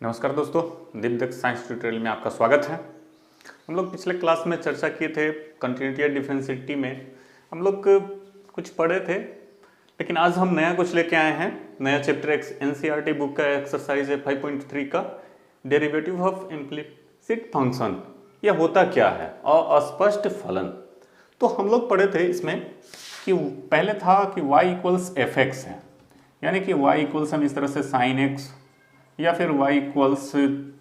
नमस्कार दोस्तों, दीपक science tutorial में आपका स्वागत है। हम लोग पिछले क्लास में चर्चा किए थे कंटिन्यूटी या डिफरेंशिएलिटी में हम लोग कुछ पढ़े थे, लेकिन आज हम नया कुछ लेके आए हैं। नया चैप्टर एनसीईआरटी बुक का एक्सरसाइज है 5.3 का डेरिवेटिव ऑफ इम्प्लिसिट फंक्शन। यह होता क्या है और अस्पष्ट फलन। तो हम लोग पढ़े थे इसमें कि पहले था कि y इक्वल्स एफ एक्स है, यानी कि y इक्वल्स हम इस तरह से साइन एक्स या फिर y equals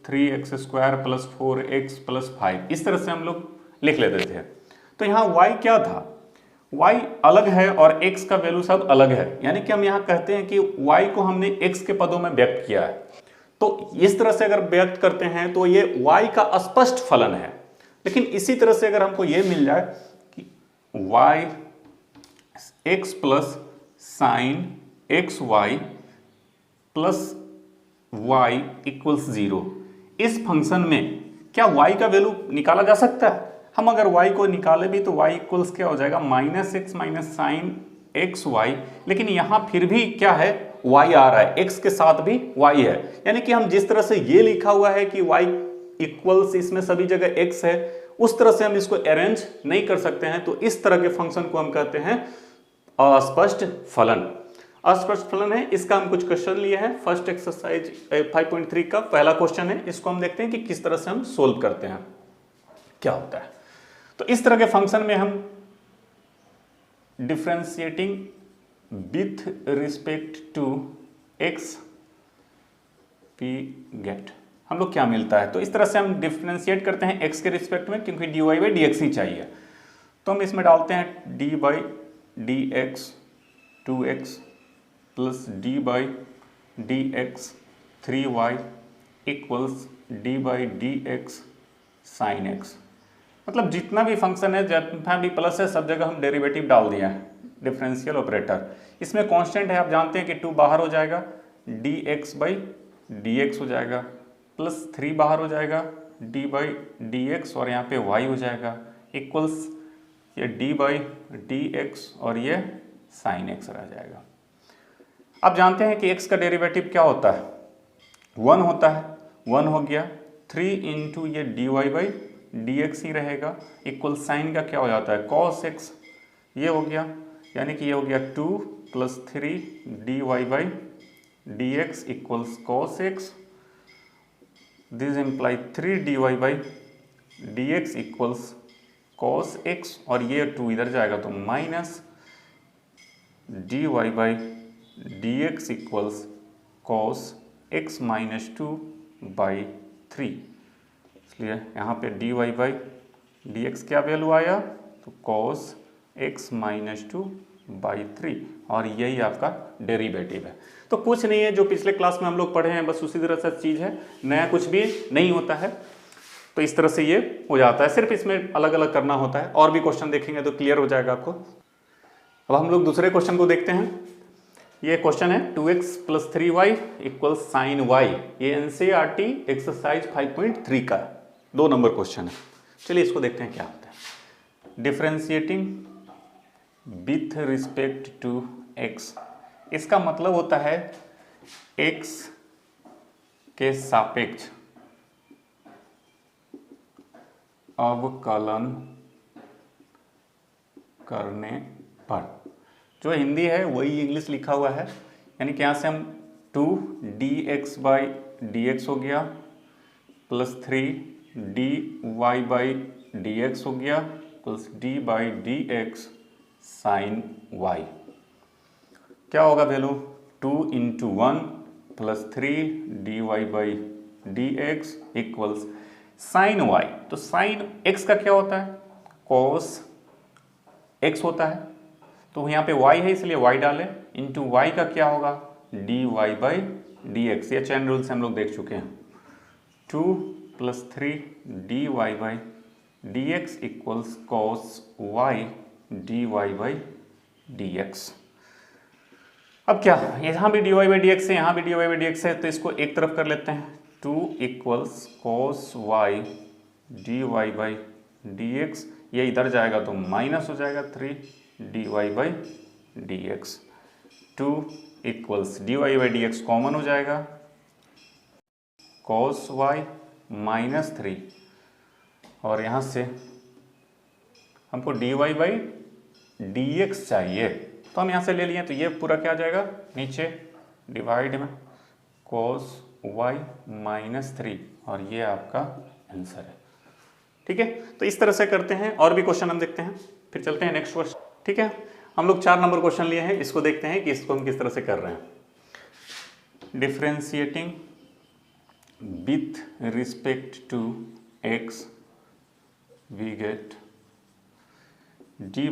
3x square plus 4x plus 5 इस तरह से हम लोग लिख लेते थे। तो यहाँ y क्या था, y अलग है और x का वैल्यू सब अलग है, यानी कि हम यहाँ कहते हैं कि y को हमने x के पदों में व्यक्त किया है। तो इस तरह से अगर व्यक्त करते हैं तो ये y का अस्पष्ट फलन है। लेकिन इसी तरह से अगर हमको ये मिल जाए कि y x plus sine X Y plus y equals 0, इस फंक्शन में क्या y का वैल्यू निकाला जा सकता है? हम अगर y को निकाले भी तो y इक्वल्स क्या हो जाएगा, minus X minus sine X Y. लेकिन यहाँ फिर भी क्या है, y आ रहा है, x के साथ भी y है, यानी कि हम जिस तरह से ये लिखा हुआ है कि y इक्वल्स इसमें सभी जगह x है, उस तरह से हम इसको अरेंज नहीं कर सकते हैं। तो इस तरह के फंक्शन को हम कहते हैं अस्पष्ट फलन। अस्पष्ट फलन है, इसका हम कुछ क्वेश्चन लिए हैं। फर्स्ट एक्सरसाइज 5.3 का पहला क्वेश्चन है, इसको हम देखते हैं कि किस तरह से हम सोल्व करते हैं, क्या होता है। तो इस तरह के फंक्शन में हम differentiating with respect to X we get, हम लोग क्या मिलता है। तो इस तरह से हम डिफरेंशिएट करते हैं एक्स के रिस्पेक्ट में, क्योंकि D Y by D X ही चाहिए। तो हम इसमें डालते हैं D by D X 2x plus D by D X 3y equals D by D X sine X. मतलब जितना भी फंक्शन है, जितना भी प्लस है, सब जगह हम डेरिवेटिव डाल दिया है, डिफरेंशियल ऑपरेटर। इसमें कांस्टेंट है, आप जानते हैं कि 2 बाहर हो जाएगा, D X by D X हो जाएगा, प्लस 3 बाहर हो जाएगा, डी बाई डी एक्स और यहाँ पे y हो जाएगा, इक्वल्स ये डी बाई डी एक्स और ये साइन एक्स रह जाएगा। आप जानते हैं कि x का डेरिवेटिव क्या होता है, 1 होता है, 1 हो गया, 3 इंटू ये D Y by D X ही रहेगा, इक्वल साइन का क्या हो जाता है, कॉस एक्स, ये हो गया, यानी कि ये हो गया 2 plus 3 D Y by D x equals cos X. This implies 3 D Y by D x equals cos X, और ये 2 इधर जाएगा तो minus D Y by D x equals cos X minus 2 by 3। इसलिए यहाँ पे D Y by D X क्या value आया, तो कॉस एक्स माइनस 2 बाई 3, और यही आपका डेरिवेटिव है। तो कुछ नहीं है, जो पिछले क्लास में हम लोग पढ़े हैं, बस उसी तरह से चीज़ है, नया कुछ भी नहीं होता है। तो इस तरह से ये हो जाता है, सिर्फ इसमें अलग अलग करना होता है। और भी क्वेश्चन देखेंगे तो क्लियर हो जाएगा आपको। अब हम लोग दूसरे क्वेश्चन को देखते हैं। ये क्वेश्चन है 2x plus 3y equal sine y, ये एनसीईआरटी एक्सरसाइज 5.3 का 2 नंबर क्वेश्चन है। चलिए इसको देखते हैं क्या होता है। Differentiating with respect to x, इसका मतलब होता है x के सापेक्ष अवकलन करने पर, जो हिंदी है वही इंग्लिश लिखा हुआ है, यानी कि यहाँ से हम 2 D X by D X हो गया plus 3 D Y by D X हो गया plus D by D X sine Y. क्या होगा value, 2 into 1 plus 3 D Y by D x equals sine Y. तो साइन एक्स का क्या होता है, कॉस एक्स होता है, तो यहाँ पे y है इसलिए y डालें, इंटू वाई का क्या होगा, D Y by D X. ये चैन रूल से हम लोग देख चुके हैं। 2 plus 3 D Y by D x equals cos Y D Y by D X. अब क्या, यहाँ भी D Y by D X है, यहाँ भी D Y by D X है, तो इसको एक तरफ कर लेते हैं। 2 equals cos Y D Y by D X, ये इधर जाएगा तो माइनस हो जाएगा 3 D Y by D X. 2 equals D Y by D x common हो जाएगा, cos y माइनस 3 और यहाँ से हमको dy बाई dx चाहिए तो हम यहाँ से ले लिए तो ये पूरा क्या आ जाएगा नीचे डिवाइड में cos y माइनस 3 और ये आपका आंसर है। ठीक है, तो इस तरह से करते हैं। और भी क्वेश्चन हम देखते हैं, फिर चलते हैं नेक्स्ट क्वेश्चन। ठीक है, हम लोग 4 नंबर क्वेश्चन लिए हैं, इसको देखते हैं कि इसको हम किस तरह से कर रहे हैं। Differentiating with respect to x we get dy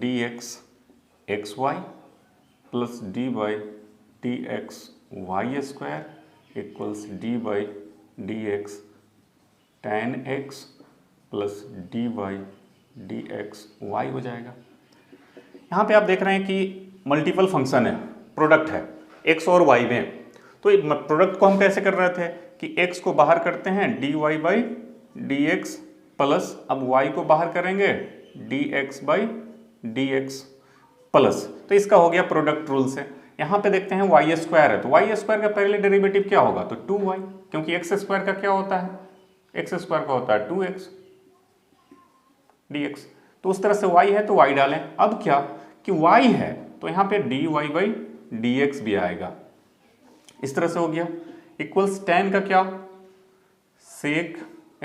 dx xy plus dy dx y square equals dy dx tan x plus dy dx y हो जाएगा। यहाँ पे आप देख रहे हैं कि मल्टीपल फंक्शन है, प्रोडक्ट है x और y में। तो प्रोडक्ट को हम कैसे कर रहे थे कि x को बाहर करते हैं dy बाई dx प्लस अब y को बाहर करेंगे dx बाई dx प्लस, तो इसका हो गया प्रोडक्ट रूल से। यहाँ पे देखते हैं y स्क्वायर है तो y स्क्वायर का पहले डेरिवेटिव क्या होगा तो 2y, क्योंकि x स्क्वायर का क्या होता है x स्क्वायर का होता है 2x dx। तो उस तरह से y है तो y डालें। अब क्या कि y है तो यहाँ पे dy बाई dx भी आएगा, इस तरह से हो गया इक्वल्स tan का क्या sec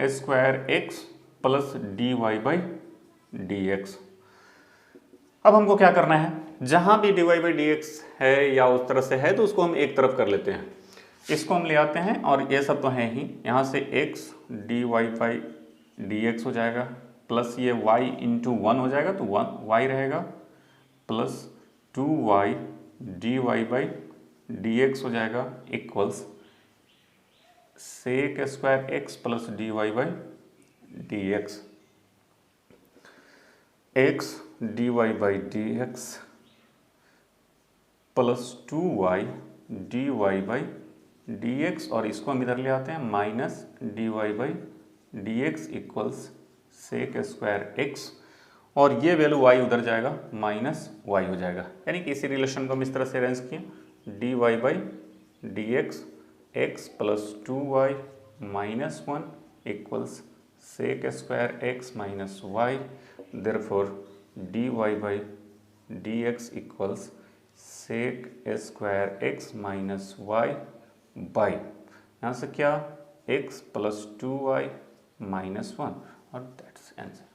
square x plus dy by dx। अब हमको क्या करना है, जहां भी dy बाई dx है या उस तरह से है तो उसको हम एक तरफ कर लेते हैं, इसको हम ले आते हैं और ये सब तो है ही, यहाँ से x dy बाई dx हो जाएगा प्लस ये y इंटू 1 हो जाएगा तो 1 y रहेगा plus 2y dy by dx हो जाएगा equals sec square x plus dy by dx। x dy by dx plus 2y dy by dx और इसको हम इधर ले आते हैं minus dy by dx equals sec square x और ये वैल्यू y उधर जाएगा माइनस y हो जाएगा। यानी कि इसी रिलेशन को हम इस तरह से अरेंज किए dy by dx x plus 2y minus 1 equals sec square x minus y, therefore dy by dx equals sec square x minus y by यहाँ से क्या x प्लस 2y माइनस 1 और दैट्स आंसर।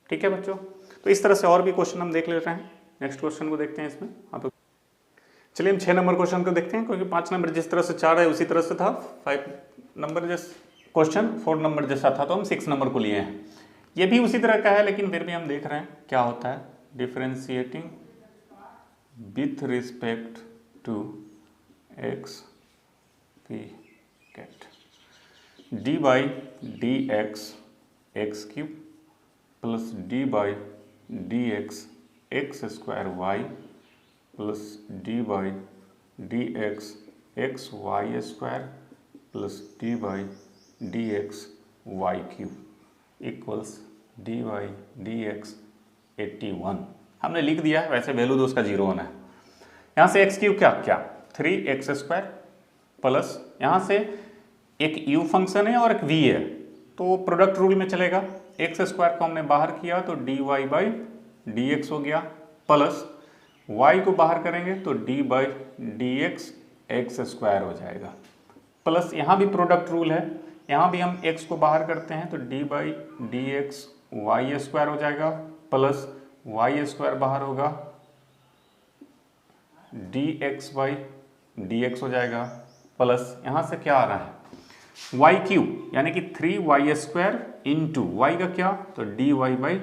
ठीक है बच्चों, तो इस तरह से और भी क्वेश्चन हम देख ले रहे हैं। नेक्स्ट क्वेश्चन को देखते हैं इसमें आप। चलिए हम 6 नंबर क्वेश्चन को देखते हैं, क्योंकि 5 नंबर जिस तरह से 4 है उसी तरह से था, 5 नंबर जैसे क्वेश्चन 4 नंबर जैसा था तो हम 6 नंबर को लिए हैं। ये भी उसी तरह का है लेकिन फिर भी हम देख रहे हैं क्या होता है। Differentiating with respect to x we get D by D X X cube plus D by D X X square Y plus D by D X X Y square plus D by D X Y cube equals D by D X 81। हमने लिख दिया है, वैसे value तो उसका 0 होना है। यहाँ से एक्स क्यूब क्या 3x स्क्वायर प्लस यहाँ से एक u फंक्शन है और एक v है तो प्रोडक्ट रूल में चलेगा। एक्स स्क्वायर को हमने बाहर किया तो dy बाई डी एक्स हो गया प्लस y को बाहर करेंगे तो d by D X X square हो जाएगा प्लस यहाँ भी प्रोडक्ट रूल है, यहाँ भी हम x को बाहर करते हैं तो d by D X Y square हो जाएगा प्लस वाई स्क्वायर बाहर होगा D X by D X हो जाएगा प्लस यहाँ से क्या आ रहा है वाई क्यूब यानी कि 3y स्क्वायर इंटू वाई का क्या तो D Y by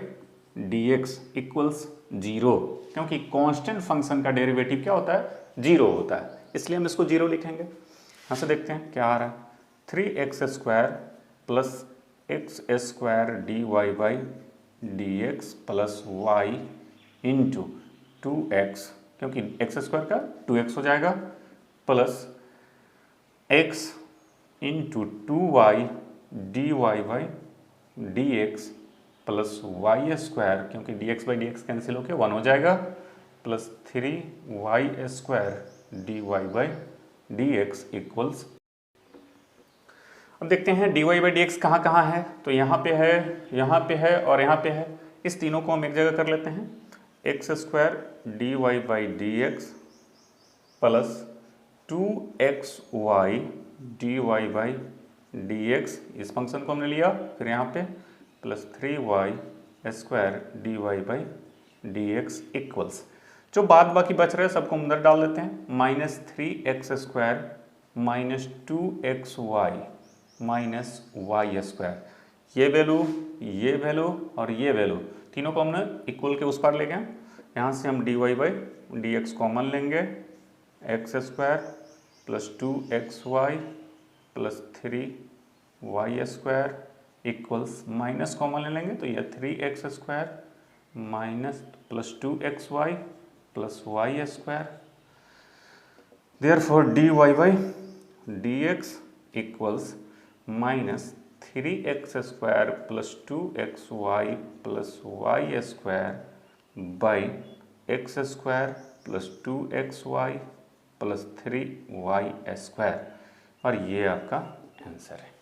D x equals 0, क्योंकि कांस्टेंट फंक्शन का डेरिवेटिव क्या होता है 0 होता है, इसलिए हम इसको 0 लिखेंगे। यहाँ से देखते हैं क्या आ रहा है 3x square plus X square D Y by D X plus Y into 2x, क्योंकि एक्स स्क्वायर का 2x हो जाएगा plus x into 2y D Y by D X plus Y square, क्योंकि D X by D X cancel होकर 1 हो जाएगा plus 3y square D Y by D x equals अब देखते हैं dy बाई डी एक्स कहाँ कहाँ है, तो यहाँ पे है, यहाँ पे है और यहाँ पे है। इस तीनों को हम एक जगह कर लेते हैं, X square D Y by D X plus 2xy dy by D X, इस फंक्शन को हमने लिया, फिर यहाँ पे plus 3y square D Y by D x equals, जो बाद बाकी बच रहे हैं सबको अंदर डाल देते हैं, minus 3x square minus 2xy minus Y square, ये वैल्यू और ये वैल्यू तीनों को हमने इक्वल के उस पार ले गए। यहाँ से हम d Y by D x common लेंगे, x square plus 2xy plus 3y square equals, minus common ले लेंगे तो यह 3x square minus plus 2xy plus Y square, therefore d Y by D x equals minus 3x square plus 2xy plus Y square by x square plus 2xy plus 3y square, और ये आपका answer है।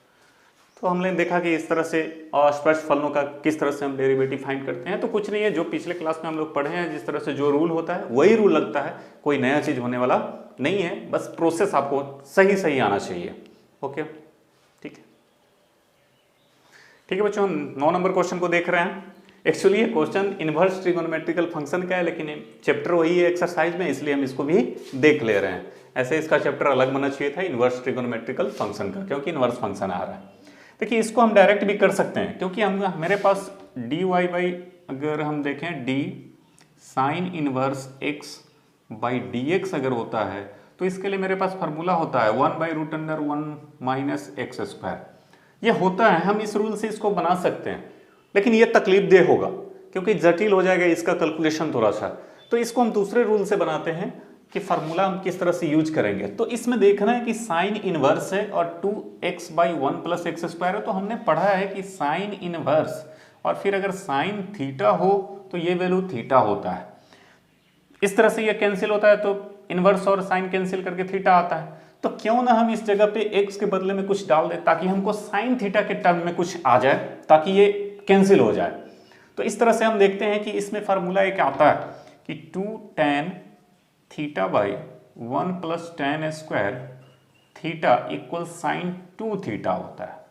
तो हमने देखा कि इस तरह से अस्पष्ट फलनों का किस तरह से हम डेरिवेटिव फाइंड करते हैं। तो कुछ नहीं है, जो पिछले क्लास में हम लोग पढ़े हैं, जिस तरह से जो रूल होता है वही रूल लगता है, कोई नया चीज़ होने वाला नहीं है, बस प्रोसेस आपको सही सही आना चाहिए। ओके, ठीक है, ठीक है बच्चों, हम 9 नंबर क्वेश्चन को देख रहे हैं। एक्चुअली ये क्वेश्चन इनवर्स ट्रिगोनोमेट्रिकल फंक्शन का है, लेकिन चैप्टर वही है एक्सरसाइज में, इसलिए हम इसको भी देख ले रहे हैं। ऐसे इसका चैप्टर अलग बनना चाहिए था इनवर्स ट्रिगोनोमेट्रिकल फंक्शन का, क्योंकि इनवर्स फंक्शन आ रहा है। देखिए इसको हम डायरेक्ट भी कर सकते हैं, क्योंकि हम मेरे पास डी वाई बाई, अगर हम देखें D sine inverse x by D x अगर होता है, तो इसके लिए मेरे पास फार्मूला होता है 1/√1 माइनस एक्स स्क्वायर। ये होता है, हम इस रूल से इसको बना सकते हैं, लेकिन ये तकलीफ दे होगा क्योंकि जटिल हो जाएगा इसका कैलकुलेशन थोड़ा सा। तो इसको हम दूसरे रूल से बनाते हैं कि फार्मूला हम किस तरह से यूज करेंगे। तो इसमें देखना है कि साइन इनवर्स है और 2x by 1 plus X square है, तो हमने पढ़ा है कि साइन इनवर्स और फिर अगर साइन थीटा हो तो ये वैल्यू थीटा होता है। इस तरह से ये कैंसिल होता है, तो इनवर्स और साइन कैंसिल करके थीटा आता है। तो क्यों ना हम इस जगह पे x के बदले में कुछ डाल दें, ताकि हमको साइन थीटा के टर्म में कुछ आ जाए, ताकि ये कैंसिल हो जाए। तो इस तरह से हम देखते हैं कि इसमें फार्मूला एक आता है कि 2 tan theta by 1 plus tan square theta equal sine 2 theta होता है।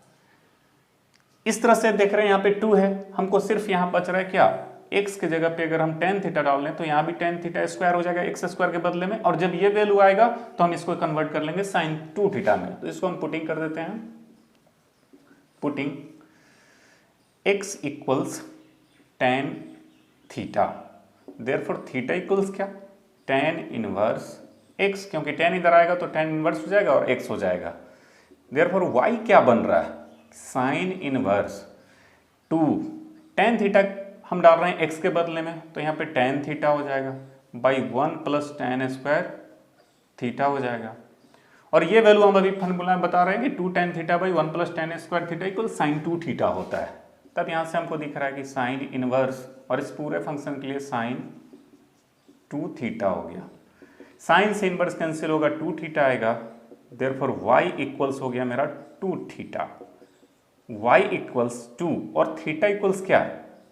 इस तरह से देख रहे हैं, यहाँ पे 2 है, हमको सिर्फ यहाँ बच रहा है क्या, x के जगह पे अगर हम tan थीटा डाल लें तो यहाँ भी tan थीटा स्क्वायर हो जाएगा x स्क्वायर के बदले में, और जब ये वैल्यू आएगा तो हम इसको कन्वर्ट कर लेंगे साइन 2 थीटा में। तो इसको हम पुटिंग कर देते हैं, putting x equals tan theta, therefore theta equals क्या, tan इनवर्स x, क्योंकि tan इधर आएगा तो tan इनवर्स हो जाएगा और x हो जाएगा। देयरफॉर y क्या बन रहा है, साइन इनवर्स 2 tan थीटा हम डाल रहे हैं x के बदले में, तो यहाँ पे tan थीटा हो जाएगा by 1 plus tan square theta हो जाएगा। और ये वैल्यू हम अभी फॉर्मूला बता रहे हैं कि 2 tan theta by 1 plus tan square theta equal sine 2 theta होता है। तब यहाँ से हमको दिख रहा है कि साइन इनवर्स, और इस पूरे फंक्शन के लिए साइन 2 थीटा हो गया। साइन से इनवर्स कैंसिल होगा, 2 थीटा आएगा, देयरफॉर y इक्वल्स हो गया मेरा 2 थीटा, y इक्वल्स 2 और थीटा इक्वल्स क्या,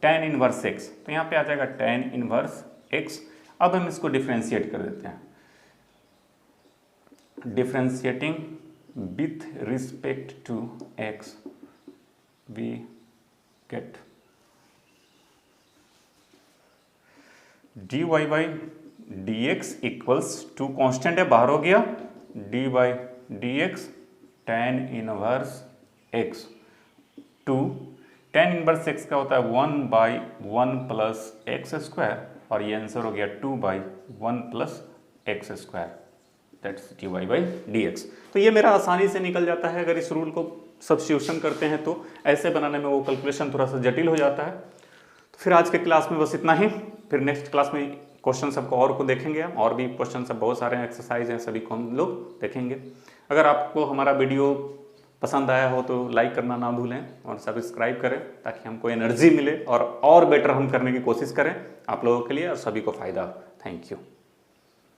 tan इनवर्स x, तो यहाँ पे आ जाएगा tan इनवर्स x। अब हम इसको डिफ्रेंशिएट कर देते हैं, differentiating with respect to x we get dy by D x equals 2 constant है, बाहर हो गया, D by D X tan inverse x, 2 tan inverse x का होता है 1 बाई 1 प्लस एक्स स्क्वायर, और ये आंसर हो गया 2 by 1 plus X square, that's D Y by D X. तो ये मेरा आसानी से निकल जाता है, अगर इस रूल को सब्स्टिट्यूशन करते हैं तो ऐसे बनाने में वो कैलकुलेशन थोड़ा सा जटिल हो जाता है। तो फिर आज के क्लास में बस इतना ही, फिर नेक्स्ट क्लास में क्वेश्चन सबको और को देखेंगे हम, और भी क्वेश्चन सब बहुत सारे एक्सरसाइज हैं, सभी को हम लोग देखेंगे। अगर आपको हमारा वीडियो पसंद आया हो तो लाइक करना ना भूलें और सब्सक्राइब करें, ताकि हमको एनर्जी मिले और बेटर हम करने की कोशिश करें आप लोगों के लिए और सभी को फ़ायदा हो। Thank you.